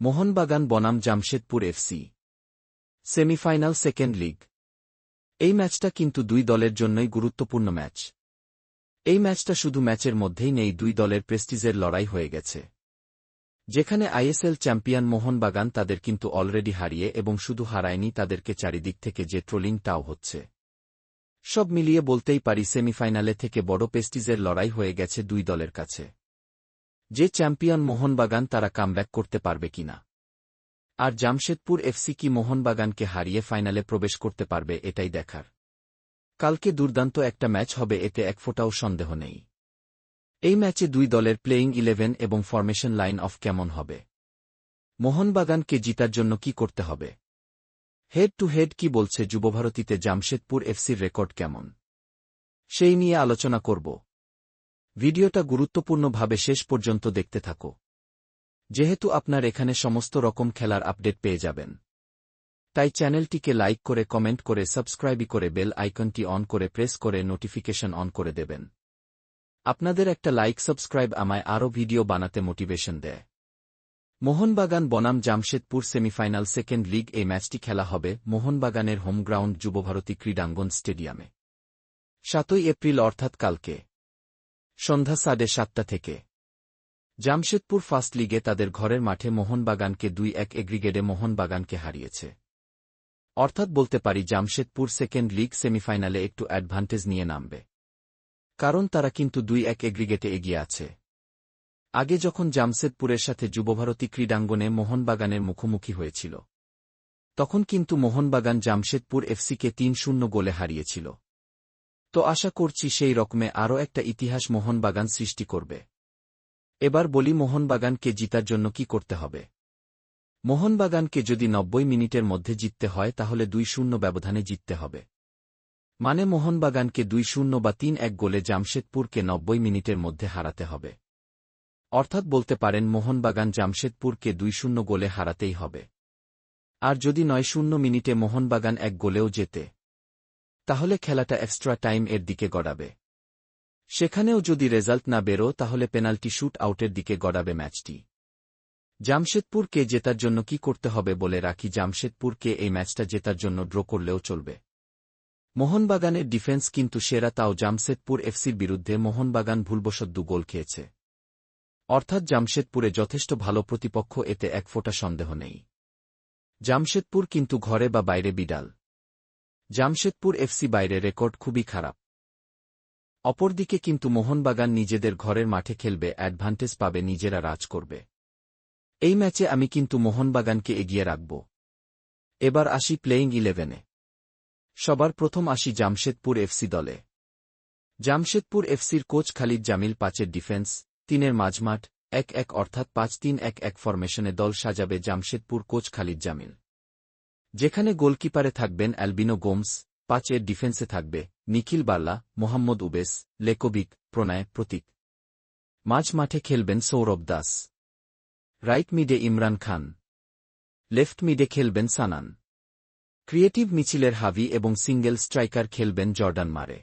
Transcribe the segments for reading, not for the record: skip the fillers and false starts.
মোহনবাগান বনাম Jamshedpur FC semifinal second league. এই ম্যাচটা কিন্তু দুই দলের জন্যই গুরুত্বপূর্ণ ম্যাচ। এই ম্যাচটা শুধু ম্যাচের মধ্যেই নেই, দুই দলের প্রেস্টিজের লড়াই হয়ে গেছে। যেখানে আইএসএল চ্যাম্পিয়ন মোহনবাগান তাদের কিন্তু অলরেডি হারিয়ে এবং শুধু হারায়নি, তাদেরকে চারিদিক থেকে যে ট্রোলিংটাও হচ্ছে। সব মিলিয়ে বলতেই পারি সেমিফাইনালে থেকে বড় প্রেস্টিজের লড়াই হয়ে গেছে দুই দলের কাছে। যে চ্যাম্পিয়ন মোহনবাগান তারা কামব্যাক করতে পারবে কিনা, আর জামশেদপুর এফসি কি মোহনবাগানকে হারিয়ে ফাইনালে প্রবেশ করতে পারবে, এটাই দেখার। কালকে দুর্দান্ত একটা ম্যাচ হবে, এতে এক ফোঁটাও সন্দেহ নেই। এই ম্যাচে দুই দলের প্লেয়িং 11 এবং ফরমেশন লাইন অফ কেমন হবে, মোহনবাগানকে জিতার জন্য কি করতে হবে, হেড টু হেড কি বলছে যুবভারতীতে জামশেদপুর এফসির রেকর্ড কেমন, সেই নিয়ে আলোচনা করব। ভিডিওটা গুরুত্বপূর্ণভাবে শেষ পর্যন্ত দেখতে থাকো, যেহেতু আপনার এখানে সমস্ত রকম খেলার আপডেট পেয়ে যাবেন। তাই চ্যানেলটিকে লাইক করে, কমেন্ট করে, সাবস্ক্রাইব করে বেল আইকনটি অন করে প্রেস করে নোটিফিকেশন অন করে দেবেন। আপনাদের একটা লাইক সাবস্ক্রাইব আমায় আরও ভিডিও বানাতে মোটিভেশন দেয়। মোহনবাগান বনাম জামশেদপুর সেমিফাইনাল সেকেন্ড লিগ। এই ম্যাচটি খেলা হবে মোহনবাগানের হোম গ্রাউন্ড যুবভারতী ক্রীড়াঙ্গন স্টেডিয়ামে 7 এপ্রিল অর্থাৎ কালকে সন্ধ্যা 7:30 থেকে। জামশেদপুর ফার্স্ট লিগে তাদের ঘরের মাঠে মোহনবাগানকে 2-1 এগ্রিগেডে মোহনবাগানকে হারিয়েছে। অর্থাৎ বলতে পারি জামশেদপুর সেকেন্ড লিগ সেমিফাইনালে একটু অ্যাডভান্টেজ নিয়ে নামবে, কারণ তারা কিন্তু 2-1 এগ্রিগেটে এগিয়ে আছে। আগে যখন জামশেদপুরের সাথে যুবভারতী ক্রীড়াঙ্গনে মোহনবাগানের মুখোমুখি হয়েছিল, তখন কিন্তু মোহনবাগান জামশেদপুর এফসিকে 3-0 গোলে হারিয়েছিল। তো আশা করছি সেই রকমে আরও একটা ইতিহাস মোহনবাগান সৃষ্টি করবে। এবার বলি মোহনবাগানকে জিতার জন্য কি করতে হবে। মোহনবাগানকে যদি 90 মিনিটের মধ্যে জিততে হয় তাহলে 2-0 ব্যবধানে জিততে হবে। মানে মোহনবাগানকে 2-0 বা 3-1 গোলে জামশেদপুরকে 90 মিনিটের মধ্যে হারাতে হবে। অর্থাৎ বলতে পারেন মোহনবাগান জামশেদপুরকে 2-0 গোলে হারাতেই হবে। আর যদি 90 মিনিটে মোহনবাগান 1 গোলেও জেতে, তাহলে খেলাটা এক্সট্রা টাইম এর দিকে গড়াবে। সেখানেও যদি রেজাল্ট না বেরো তাহলে পেনাল্টি শুট আউটের দিকে গড়াবে ম্যাচটি। জামশেদপুরকে জেতার জন্য কি করতে হবে বলে রাখি, জামশেদপুরকে এই ম্যাচটা জেতার জন্য ড্র করলেও চলবে। মোহনবাগানের ডিফেন্স কিন্তু সেরা, তাও জামশেদপুর এফসির বিরুদ্ধে মোহনবাগান ভুলবশত 2 গোল খেয়েছে। অর্থাৎ জামশেদপুরে যথেষ্ট ভালো প্রতিপক্ষ, এতে এক ফোঁটা সন্দেহ নেই। জামশেদপুর কিন্তু ঘরে বা বাইরে বিড়াল। জামশেদপুর এফসি বাইরে রেকর্ড খুবই খারাপ। অপরদিকে কিন্তু মোহনবাগান নিজেদের ঘরের মাঠে খেলবে, অ্যাডভান্টেজ পাবে, নিজেরা রাজ করবে। এই ম্যাচে আমি কিন্তু মোহনবাগানকে এগিয়ে রাখব। এবার আসি প্লেয়িং 11-এ। সবার প্রথম আসি জামশেদপুর এফসি দলে। জামশেদপুর এফসির কোচ খালিদ জামিল 5-এর ডিফেন্স, 3-এর মাঝমাঠ, 1-1 অর্থাৎ 5-3-1-1 ফরমেশনে দল সাজাবে জামশেদপুর কোচ খালিদ জামিল। যেখানে গোলকিপারে থাকবেন অ্যালবিনো গোমস, 5-এর ডিফেন্সে থাকবে নিখিল বার্লা, মোহাম্মদ উবেস, লেকোভিক, প্রণয়, প্রতীক। মাঝ মাঠে খেলবেন সৌরভ দাস। রাইট মিডে ইমরান খান। লেফট মিডে খেলবেন সানান। ক্রিয়েটিভ মিছিলের হাভি এবং সিঙ্গেল স্ট্রাইকার খেলবেন জর্ডান মারে।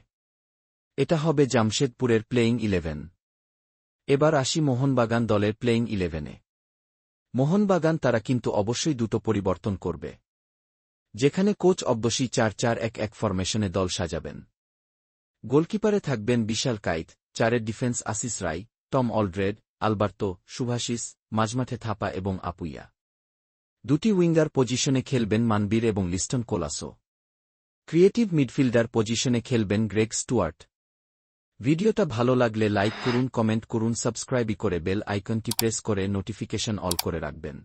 এটা হবে জামশেদপুরের প্লেয়িং 11। এবার আসি মোহনবাগান দলের প্লেয়িং 11-এ। মোহনবাগান তারা কিন্তু অবশ্যই দুটো পরিবর্তন করবে। যেখানে কোচ অবশ্যই 4-4-1-1 ফরমেশনে দল সাজাবেন। গোলকিপারে থাকবেন বিশাল কাইত, 4-এর defence Asish Rai, Tom Aldred, Alberto, Subhasish, মাঝমাঠে থাপা এবং আপুইয়া। দুটি উইঙ্গার পজিশনে খেলবেন মানবীর এবং লিস্টন কোলাসো। ক্রিয়েটিভ মিডফিল্ডার পজিশনে খেলবেন গ্রেগ স্টুয়ার্ট। ভিডিওটা ভালো লাগলে লাইক করুন, কমেন্ট করুন, সাবস্ক্রাইব করে বেল আইকনটি প্রেস করে নোটিফিকেশন অল করে রাখবেন।